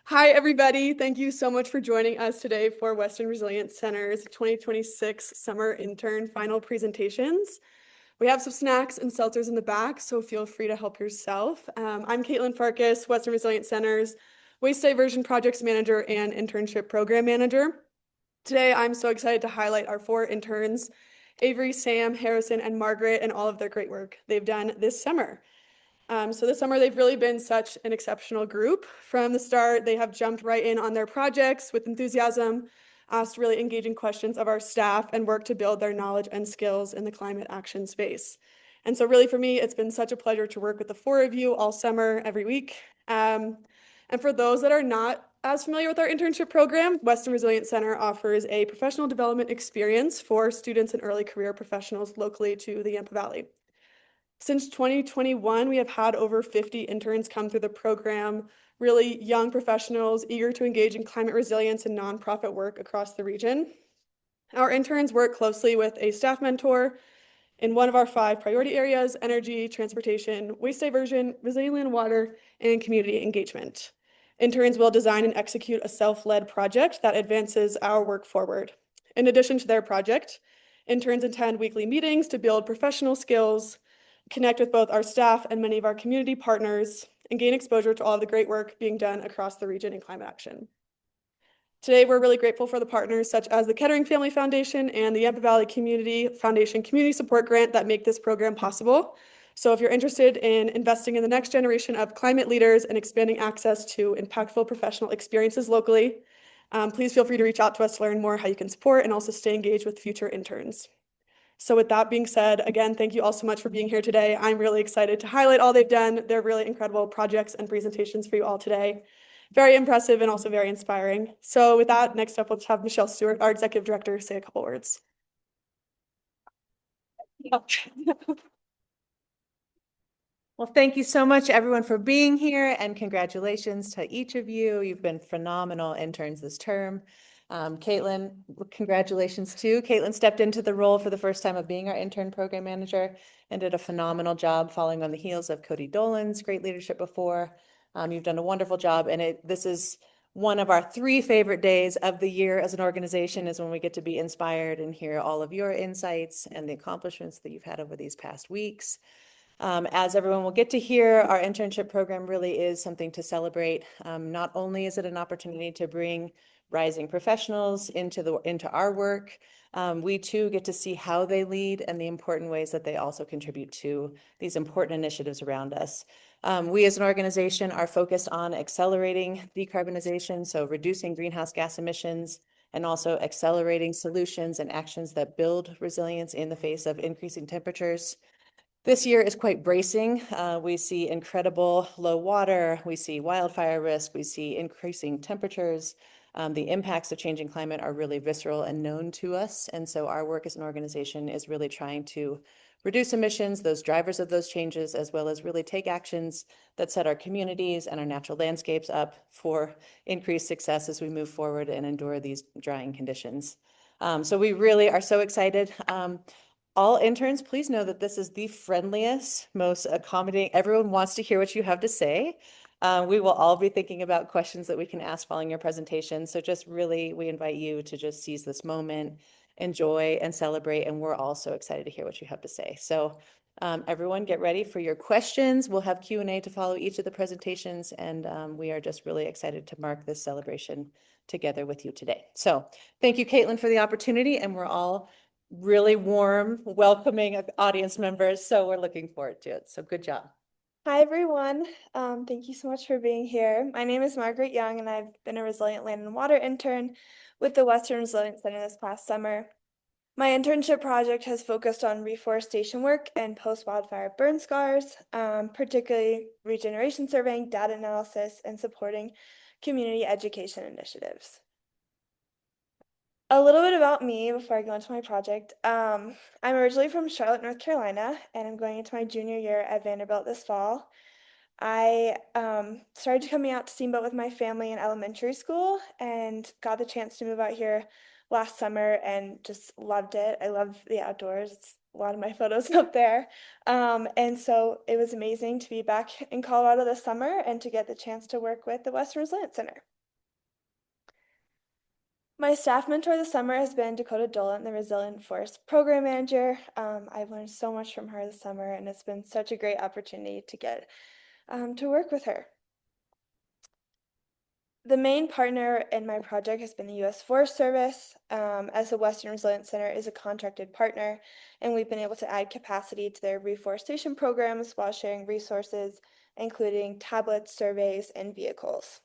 Hi, everybody. Thank you so much for joining us today for Western Resilience Center's 2026 Summer Intern Final Presentations. We have some snacks and seltzers in the back, so feel free to help yourself. I'm Caitlin Farkas, Western Resilience Center's Waste Diversion Projects Manager and Internship Program Manager. Today, I'm so excited to highlight our 4 interns, Avery, Sam, Harrison, and Margaret, and all of their great work they've done this summer. So this summer, they've really been such an exceptional group. From the start, they have jumped right in on their projects with enthusiasm, asked really engaging questions of our staff, and worked to build their knowledge and skills in the climate action space. And so really for me, it's been such a pleasure to work with the 4 of you all summer, every week. And for those that are not as familiar with our internship program, Western Resilience Center offers a professional development experience for students and early career professionals locally to the Yampa Valley. Since 2021, we have had over 50 interns come through the program, really young professionals eager to engage in climate resilience and nonprofit work across the region. Our interns work closely with a staff mentor in one of our 5 priority areas: energy, transportation, waste diversion, resilient water, and community engagement. Interns will design and execute a self-led project that advances our work forward. In addition to their project, interns attend weekly meetings to build professional skills, connect with both our staff and many of our community partners, and gain exposure to all of the great work being done across the region in climate action. Today, we're really grateful for the partners such as the Kettering Family Foundation and the Yampa Valley Community Foundation Community Support Grant that make this program possible. So if you're interested in investing in the next generation of climate leaders and expanding access to impactful professional experiences locally, please feel free to reach out to us to learn more how you can support and also stay engaged with future interns. So with that being said, again, thank you all so much for being here today. I'm really excited to highlight all they've done. They're really incredible projects and presentations for you all today. Very impressive and also very inspiring. So with that, next up, let's have Michelle Stewart, our Executive Director, say a couple words. Well, thank you so much, everyone, for being here, and congratulations to each of you. You've been phenomenal interns this term. Caitlin, congratulations too. Caitlin stepped into the role for the first time of being our intern program manager and did a phenomenal job following on the heels of Cody Dolan's great leadership before. You've done a wonderful job, and this is one of our 3 favorite days of the year as an organization, is when we get to be inspired and hear all of your insights and the accomplishments that you've had over these past weeks. As everyone will get to hear, our internship program really is something to celebrate. Not only is it an opportunity to bring rising professionals into our work, we too get to see how they lead and the important ways that they also contribute to these important initiatives around us. We as an organization are focused on accelerating decarbonization, so reducing greenhouse gas emissions, and also accelerating solutions and actions that build resilience in the face of increasing temperatures. This year is quite bracing. We see incredible low water, we see wildfire risk, we see increasing temperatures. The impacts of changing climate are really visceral and known to us. And so our work as an organization is really trying to reduce emissions, those drivers of those changes, as well as really take actions that set our communities and our natural landscapes up for increased success as we move forward and endure these drying conditions. So we really are so excited. All interns, please know that this is the friendliest, most accommodating. Everyone wants to hear what you have to say. We will all be thinking about questions that we can ask following your presentation. So just really, we invite you to just seize this moment, enjoy and celebrate. And we're all so excited to hear what you have to say. So everyone get ready for your questions. We'll have Q&A to follow each of the presentations. And we are just really excited to mark this celebration together with you today. So thank you, Caitlin, for the opportunity. And we're all really warm, welcoming audience members. So we're looking forward to it. So good job. Hi, everyone. Thank you so much for being here. My name is Margaret Young, and I've been a Resilient Land and Water intern with the Western Resilience Center this past summer. My internship project has focused on reforestation work and post-wildfire burn scars, particularly regeneration surveying, data analysis, and supporting community education initiatives. A little bit about me before I go into my project. I'm originally from Charlotte, North Carolina, and I'm going into my junior year at Vanderbilt this fall. I started coming out to Steamboat with my family in elementary school and got the chance to move out here last summer and just loved it. I love the outdoors. It's a lot of my photos up there. And so it was amazing to be back in Colorado this summer and to get the chance to work with the Western Resilience Center. My staff mentor this summer has been Dakota Dolan, the Resilient Forest Program Manager. I've learned so much from her this summer, and it's been such a great opportunity to get to work with her. The main partner in my project has been the U.S. Forest Service, as the Western Resilience Center is a contracted partner, and we've been able to add capacity to their reforestation programs while sharing resources, including tablets, surveys, and vehicles.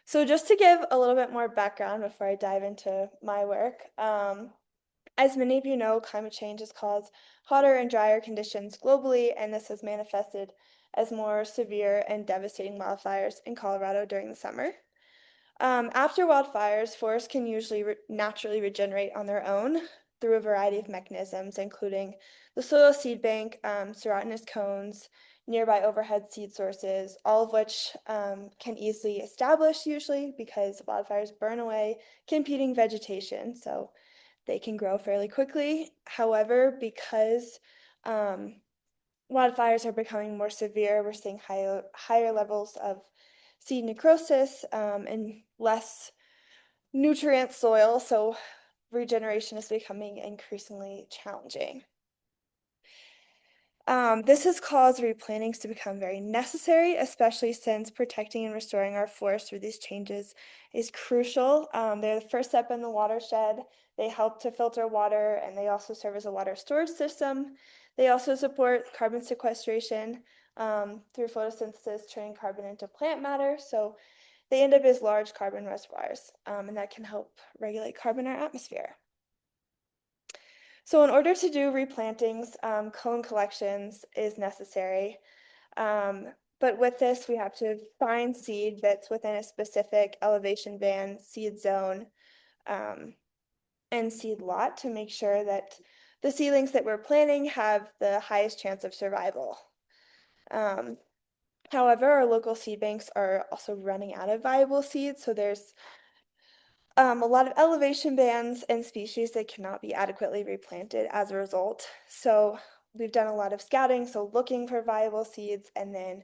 So just to give a little bit more background before I dive into my work, as many of you know, climate change has caused hotter and drier conditions globally, and this has manifested as more severe and devastating wildfires in Colorado during the summer. After wildfires, forests can usually naturally regenerate on their own through a variety of mechanisms, including the soil seed bank, serotinous cones, nearby overhead seed sources, all of which can easily establish usually because wildfires burn away competing vegetation, so they can grow fairly quickly. However, because wildfires are becoming more severe, we're seeing higher levels of seed necrosis and less nutrient soil, so regeneration is becoming increasingly challenging. This has caused replantings to become very necessary, especially since protecting and restoring our forests through these changes is crucial. They're the first step in the watershed. They help to filter water, and they also serve as a water storage system. They also support carbon sequestration through photosynthesis, turning carbon into plant matter. So they end up as large carbon reservoirs, and that can help regulate carbon in our atmosphere. So in order to do replantings, cone collections is necessary. But with this, we have to find seed that's within a specific elevation band, seed zone, and seed lot to make sure that the seedlings that we're planting have the highest chance of survival. However, our local seed banks are also running out of viable seeds, so there's a lot of elevation bands and species that cannot be adequately replanted as a result. So we've done a lot of scouting, so looking for viable seeds, and then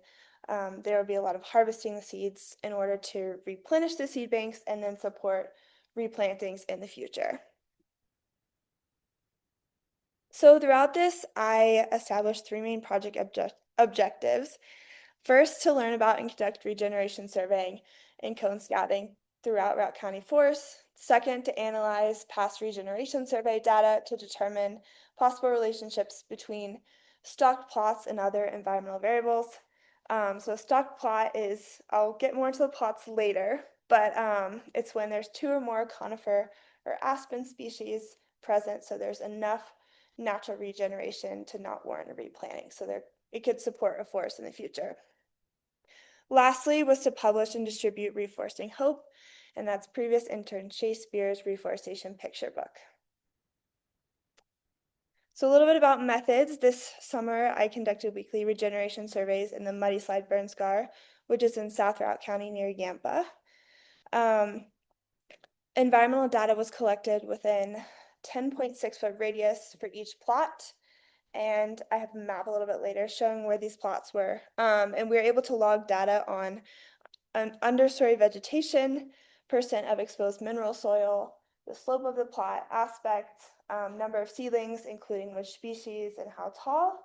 there will be a lot of harvesting the seeds in order to replenish the seed banks and then support replantings in the future. So throughout this, I established three main project objectives. First, to learn about and conduct regeneration surveying and cone scouting throughout Routt County forests. Second, to analyze past regeneration survey data to determine possible relationships between stocked plots and other environmental variables. So a stocked plot is, I'll get more into the plots later, but it's when there's two or more conifer or aspen species present, so there's enough natural regeneration to not warrant a replanting. So it could support a forest in the future. Lastly was to publish and distribute Reforesting Hope, and that's previous intern Chase Spears' Reforestation picture book. So a little bit about methods. This summer, I conducted weekly regeneration surveys in the Muddy Slide Burn Scar, which is in South Routt County near Yampa. Environmental data was collected within 10.6-foot radius for each plot. And I have a map a little bit later showing where these plots were. And we were able to log data on an understory vegetation, percent of exposed mineral soil, the slope of the plot, aspect, number of seedlings, including which species and how tall.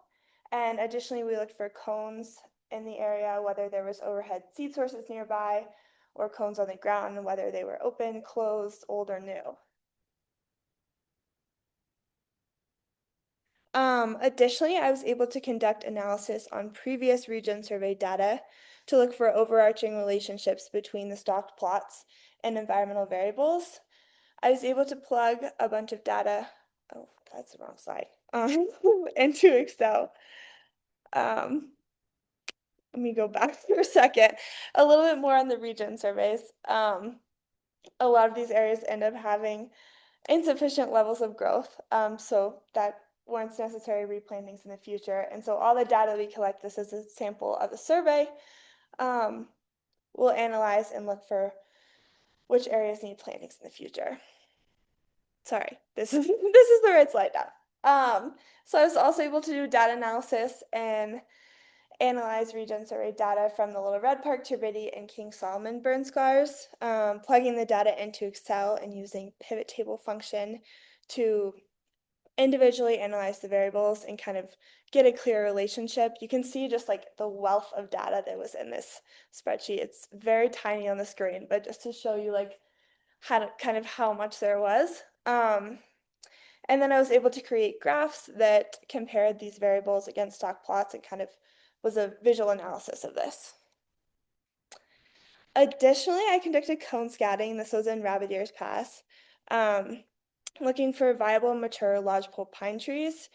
And additionally, we looked for cones in the area, whether there was overhead seed sources nearby, or cones on the ground, and whether they were open, closed, old, or new. Additionally, I was able to conduct analysis on previous region survey data to look for overarching relationships between the stocked plots and environmental variables. I was able to plug a bunch of data, oh, that's the wrong slide, into Excel. Let me go back for a second. A little bit more on the region surveys. A lot of these areas end up having insufficient levels of growth, so that warrants necessary replantings in the future. And so all the data we collect, this is a sample of the survey, we'll analyze and look for which areas need plantings in the future. sorry, this is this is the right slide down. So I was also able to do data analysis and analyze region survey data from the Little Red Park, Turbidity, and King Solomon burn scars, plugging the data into Excel and using pivot table function to individually analyze the variables and kind of get a clear relationship. You can see just like the wealth of data that was in this spreadsheet. It's very tiny on the screen, but just to show you like how much there was. And then I was able to create graphs that compared these variables against stock plots and kind of was a visual analysis of this. Additionally, I conducted cone scouting. This was in Rabbit Ears Pass, looking for viable, mature lodgepole pine trees.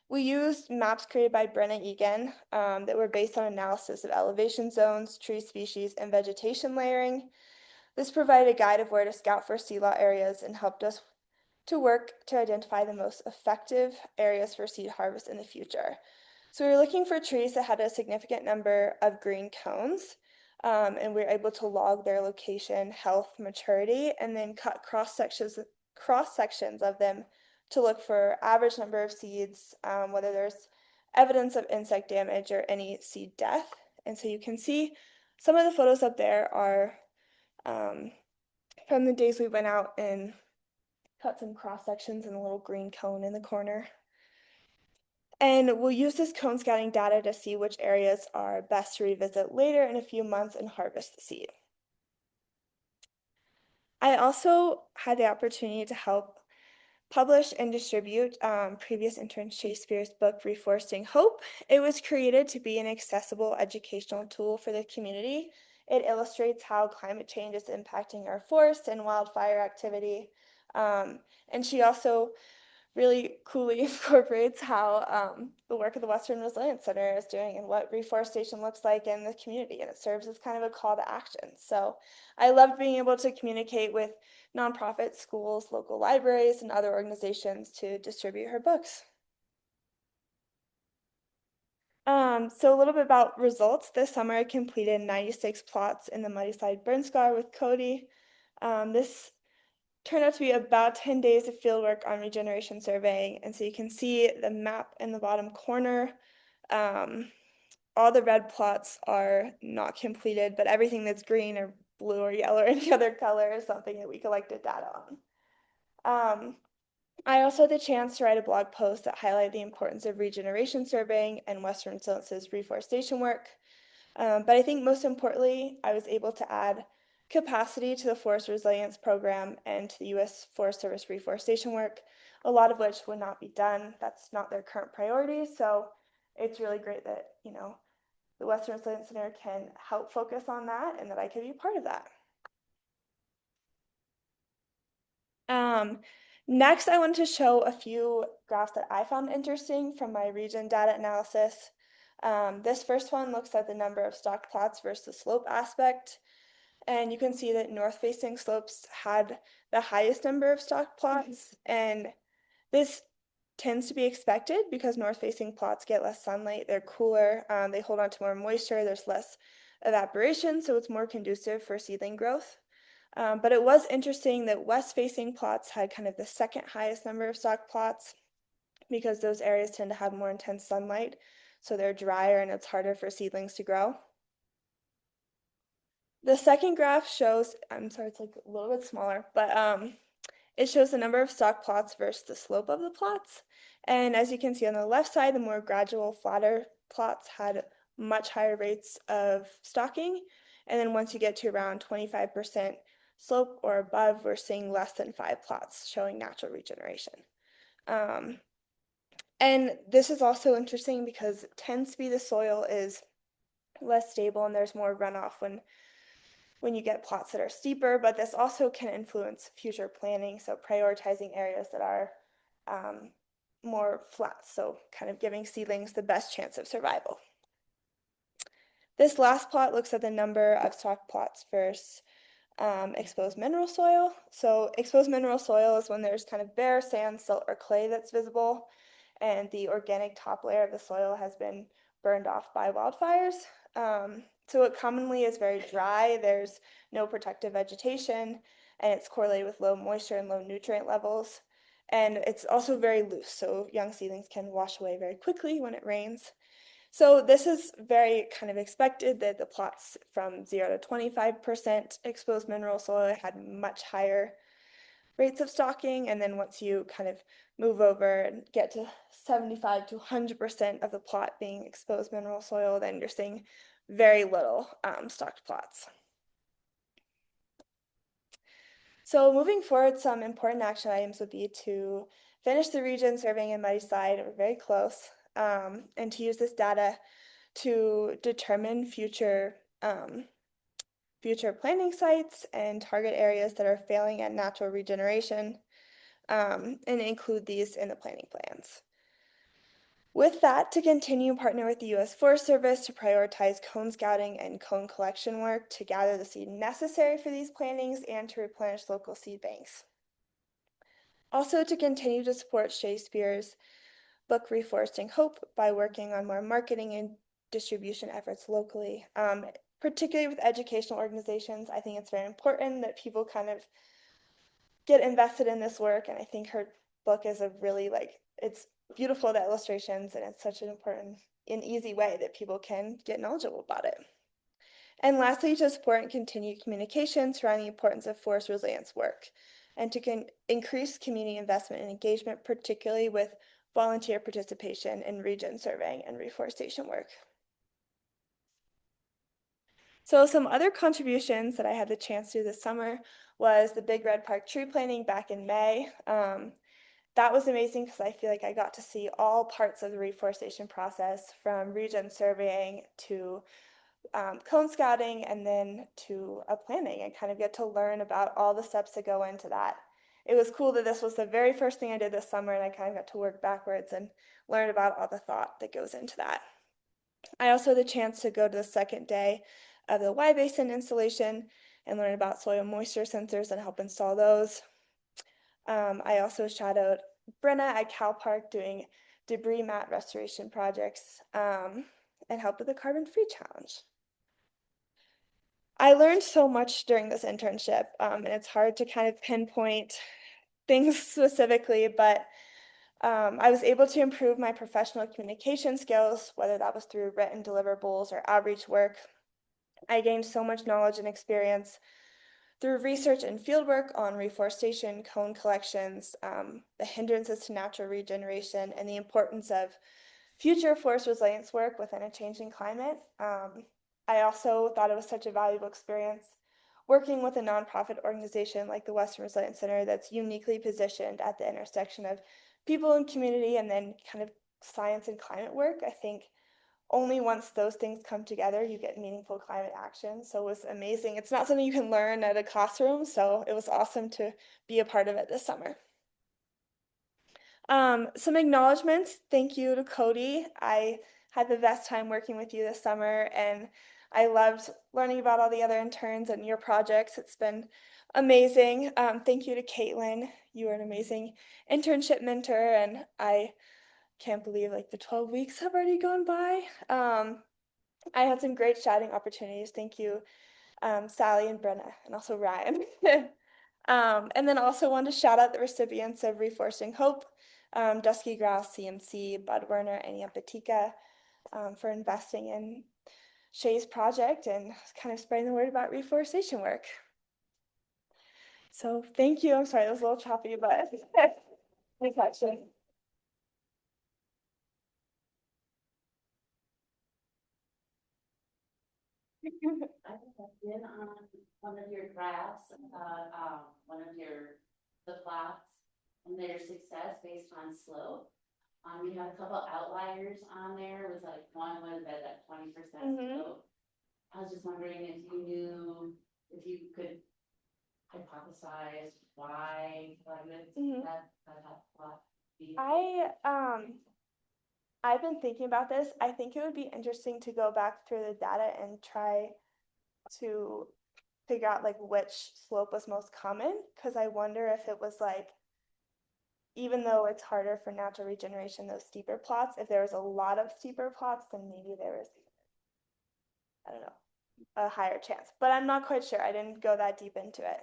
We used maps created by Brenna Egan that were based on analysis of elevation zones, tree species, and vegetation layering. This provided a guide of where to scout for seed lot areas and helped us to work to identify the most effective areas for seed harvest in the future. So we were looking for trees that had a significant number of green cones, and we were able to log their location, health, maturity, and then cut cross sections of them to look for average number of seeds, whether there's evidence of insect damage or any seed death. And so you can see some of the photos up there are from the days we went out and cut some cross sections in a little green cone in the corner. And we'll use this cone scouting data to see which areas are best to revisit later in a few months and harvest the seed. I also had the opportunity to help publish and distribute previous intern Chase Spears' book, Reforesting Hope. It was created to be an accessible educational tool for the community. It illustrates how climate change is impacting our forests and wildfire activity. And she also really coolly incorporates how the work of the Western Resilience Center is doing and what reforestation looks like in the community, and it serves as kind of a call to action. So I loved being able to communicate with nonprofits, schools, local libraries, and other organizations to distribute her books. So a little bit about results. This summer I completed 96 plots in the Muddy Slide Burn Scar with Cody. This turned out to be about 10 days of fieldwork on regeneration surveying. And so you can see the map in the bottom corner. All the red plots are not completed, but everything that's green or blue or yellow or any other color is something that we collected data on. I also had the chance to write a blog post that highlighted the importance of regeneration surveying and Western Resilience's reforestation work. But I think most importantly, I was able to add capacity to the Forest Resilience Program and to the U.S. Forest Service reforestation work, a lot of which would not be done. That's not their current priority. So it's really great that, the Western Resilience Center can help focus on that and that I could be part of that. Next, I wanted to show a few graphs that I found interesting from my region data analysis. This first one looks at the number of stock plots versus the slope aspect. And you can see that north-facing slopes had the highest number of stock plots. And this tends to be expected because north-facing plots get less sunlight. They're cooler. They hold on to more moisture. There's less evaporation, so it's more conducive for seedling growth. But it was interesting that west-facing plots had kind of the second highest number of stock plots because those areas tend to have more intense sunlight. So they're drier and it's harder for seedlings to grow. The second graph shows, I'm sorry, it's like a little bit smaller, but it shows the number of stock plots versus the slope of the plots. And as you can see on the left side, the more gradual, flatter plots had much higher rates of stocking. And then once you get to around 25% slope or above, we're seeing less than 5 plots showing natural regeneration. And this is also interesting because it tends to be the soil is less stable and there's more runoff when you get plots that are steeper, but this also can influence future planning. So prioritizing areas that are more flat, so kind of giving seedlings the best chance of survival. This last plot looks at the number of stock plots versus exposed mineral soil. So exposed mineral soil is when there's kind of bare sand, silt, or clay that's visible, and the organic top layer of the soil has been burned off by wildfires. So it commonly is very dry. There's no protective vegetation, and it's correlated with low moisture and low nutrient levels. And it's also very loose, so young seedlings can wash away very quickly when it rains. So this is very kind of expected that the plots from 0 to 25% exposed mineral soil had much higher rates of stalking. And then once you kind of move over and get to 75 to 100% of the plot being exposed mineral soil, then you're seeing very little stalked plots. So moving forward, some important action items would be to finish the region surveying in Muddy Slide. We're very close. And to use this data to determine future planting sites and target areas that are failing at natural regeneration, and include these in the planting plans. With that, to continue partner with the U.S. Forest Service to prioritize cone scouting and cone collection work to gather the seed necessary for these plantings and to replenish local seed banks. Also, to continue to support Shakespeare's book Reforestation Hope by working on more marketing and distribution efforts locally, particularly with educational organizations. I think it's very important that people kind of get invested in this work, and I think her book is a really it's beautiful, the illustrations, and it's such an important and easy way that people can get knowledgeable about it. And lastly, to support and continue communication surrounding the importance of forest resilience work, and to increase community investment and engagement, particularly with volunteer participation in region surveying and reforestation work. So some other contributions that I had the chance to do this summer was the Big Red Park tree planting back in May. That was amazing because I feel like I got to see all parts of the reforestation process, from region surveying to cone scouting and then to planting, and kind of get to learn about all the steps that go into that. It was cool that this was the very first thing I did this summer, and I kind of got to work backwards and learn about all the thought that goes into that. I also had the chance to go to the second day of the Y Basin installation and learn about soil moisture sensors and help install those. I also shadowed Brenna at Cal Park doing debris mat restoration projects and helped with the carbon free challenge. I learned so much during this internship, and it's hard to kind of pinpoint things specifically, but I was able to improve my professional communication skills, whether that was through written deliverables or outreach work. I gained so much knowledge and experience through research and fieldwork on reforestation, cone collections, the hindrances to natural regeneration, and the importance of future forest resilience work within a changing climate. I also thought it was such a valuable experience working with a nonprofit organization like the Western Resilience Center that's uniquely positioned at the intersection of people and community, and then kind of science and climate work. I think only once those things come together, you get meaningful climate action. So it was amazing. It's not something you can learn at a classroom, so it was awesome to be a part of it this summer. Some acknowledgements. Thank you to Cody. I had the best time working with you this summer, and I loved learning about all the other interns and your projects. It's been amazing. Thank you to Caitlin. You were an amazing internship mentor, and I can't believe the 12 weeks have already gone by. I had some great chatting opportunities. Thank you, Sally and Brenna, and also Ryan. And then also wanted to shout out the recipients of Reforestation Hope, Dusky Grouse, CMC, Bud Werner, and Yampatika, for investing in Shay's project and kind of spreading the word about reforestation work. So thank you. I'm sorry, that was a little choppy, but any questions? I think I've been on one of your graphs, one of the plots, and their success based on slope. You had a couple outliers on there. It was one was at that 20% slope. I was just wondering if you knew, if you could hypothesize why that plot be. I've been thinking about this. I think it would be interesting to go back through the data and try to figure out which slope was most common, because I wonder if it was even though it's harder for natural regeneration, those steeper plots, if there was a lot of steeper plots, then maybe there was, I don't know, a higher chance. But I'm not quite sure. I didn't go that deep into it.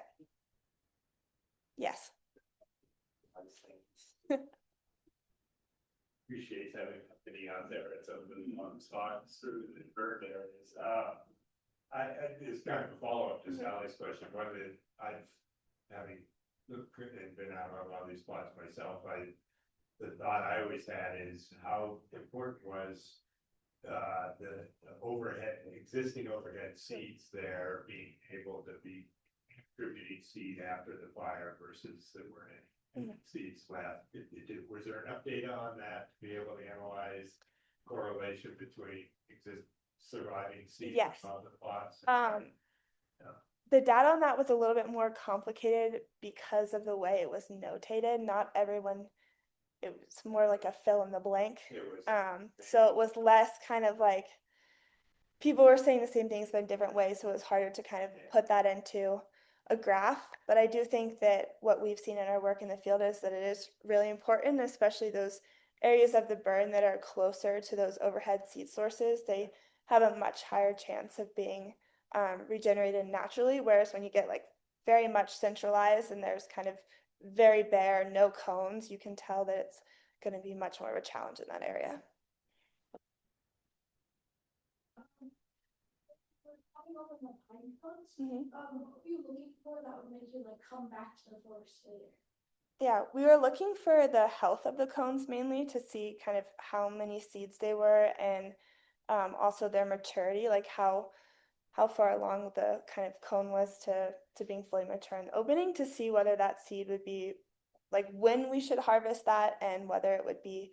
Yes. Appreciate having company out there at some of the spots through the burn areas. It's kind of a follow-up to Sally's question. One of the, having looked and been out on a lot of these spots myself, the thought I always had is how important was the overhead, existing overhead seats there being able to be contributing seed after the fire versus there weren't any seeds left. Was there enough data on that to be able to analyze correlation between surviving seeds Yes. on the plots? The data on that was a little bit more complicated because of the way it was notated. Not everyone, it was more like a fill in the blank. It was, So it was less kind of like people were saying the same things but in different ways, so it was harder to kind of put that into a graph. But I do think that what we've seen in our work in the field is that it is really important, especially those areas of the burn that are closer to those overhead seed sources. They have a much higher chance of being regenerated naturally, whereas when you get like very much centralized and there's kind of very bare, no cones, you can tell that it's going to be much more of a challenge in that area. What were you looking for that would make you like come back to the forest later? Yeah, we were looking for the health of the cones mainly to see kind of how many seeds they were and also their maturity, like how far along the kind of cone was to being fully mature in the opening, to see whether that seed would be like when we should harvest that and whether it would be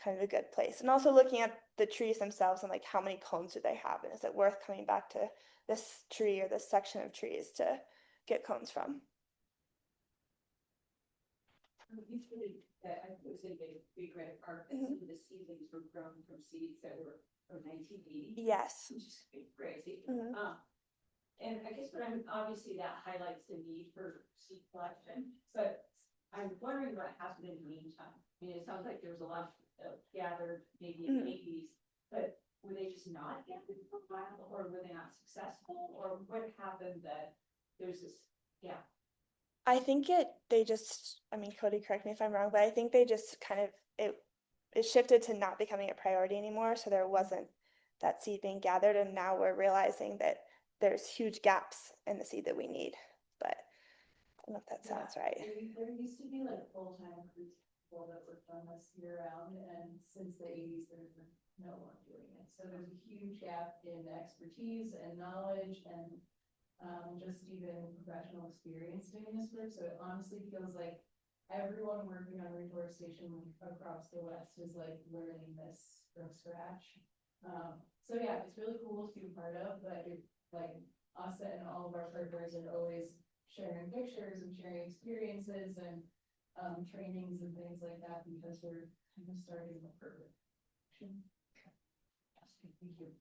kind of a good place. And also looking at the trees themselves and like how many cones do they have and is it worth coming back to this tree or this section of trees to get cones from. It's really, I was in a big red park that some of the seedlings were grown from seeds that were from 1980. Yes. Which is crazy. And I guess, but obviously that highlights the need for seed collection, but I'm wondering what happened in the meantime. I mean, it sounds like there was a lot gathered maybe in the 80s, but were they just not gathered for a while, or were they not successful, or what happened that there's this gap? I think they just, I mean, Cody, correct me if I'm wrong, but I think they just kind of, it shifted to not becoming a priority anymore. So there wasn't that seed being gathered. And now we're realizing that there's huge gaps in the seed that we need. But I don't know if that sounds right. There used to be like full-time people that worked on this year round, and since the 80s, there's no one doing it. So there's a huge gap in expertise and knowledge and just even professional experience doing this work. So it honestly feels like everyone working on reforestation across the West is like learning this from scratch. So yeah, it's really cool to be part of, but like us and all of our partners are always sharing pictures and sharing experiences and trainings and things like that, because we're kind of starting the perfect. Thank you.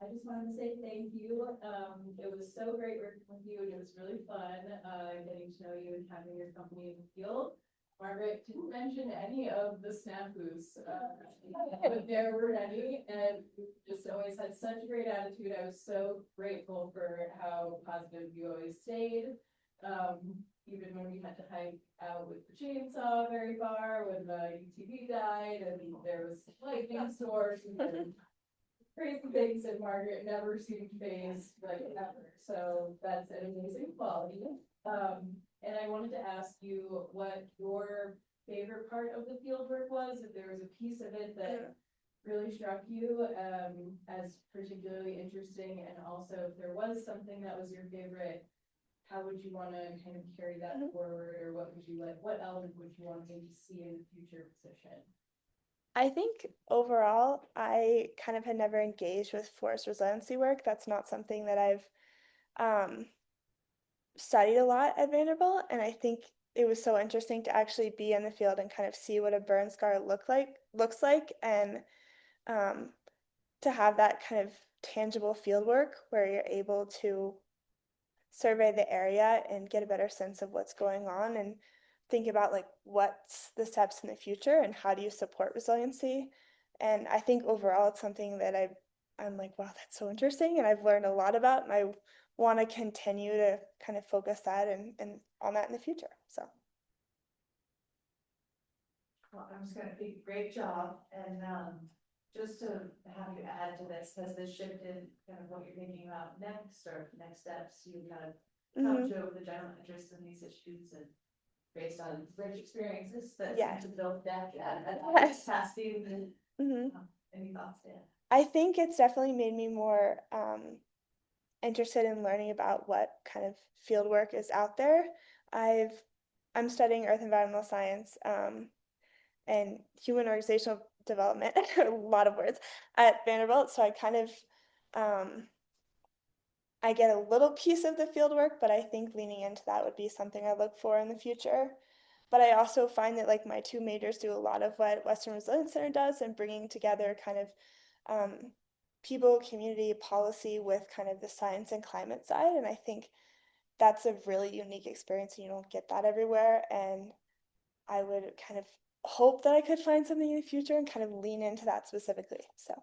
I just wanted to say thank you. It was so great working with you, and it was really fun getting to know you and having your company in the field. Margaret didn't mention any of the snafus, but there were any, and just always had such a great attitude. I was so grateful for how positive you always stayed. Even when we had to hike out with the chainsaw very far, when the UTV died, and there was lightning storms and crazy things, and Margaret never seemed phased, like ever. So that's an amazing quality. And I wanted to ask you what your favorite part of the fieldwork was, if there was a piece of it that really struck you as particularly interesting, and also if there was something that was your favorite, how would you want to kind of carry that forward, or what would you like, what element would you want to maybe see in the future position? I think overall, I kind of had never engaged with forest resiliency work. That's not something that I've studied a lot at Vanderbilt, and I think it was so interesting to actually be in the field and kind of see what a burn scar looks like, and to have that kind of tangible field work where you're able to survey the area and get a better sense of what's going on and think about like what's the steps in the future and how do you support resiliency. And I think overall it's something that I'm like, wow, that's so interesting, and I've learned a lot about, and I want to continue to kind of focus that and on that in the future. So. Well, I'm just gonna be great job, and just to have you add to this, has this shifted kind of what you're thinking about next or next steps? You kind of come to with the general interest in these issues and based on rich experiences that Yes. seem to build depth at Yes. capacity and Mhm. any thoughts there? I think it's definitely made me more interested in learning about what kind of field work is out there. I'm studying earth environmental science and human organizational development, a lot of words, at Vanderbilt. So I kind of I get a little piece of the field work, but I think leaning into that would be something I look for in the future. But I also find that like my two majors do a lot of what Western Resilience Center does and bringing together kind of people, community, policy with kind of the science and climate side. And I think that's a really unique experience and you don't get that everywhere. And I would kind of hope that I could find something in the future and kind of lean into that specifically. So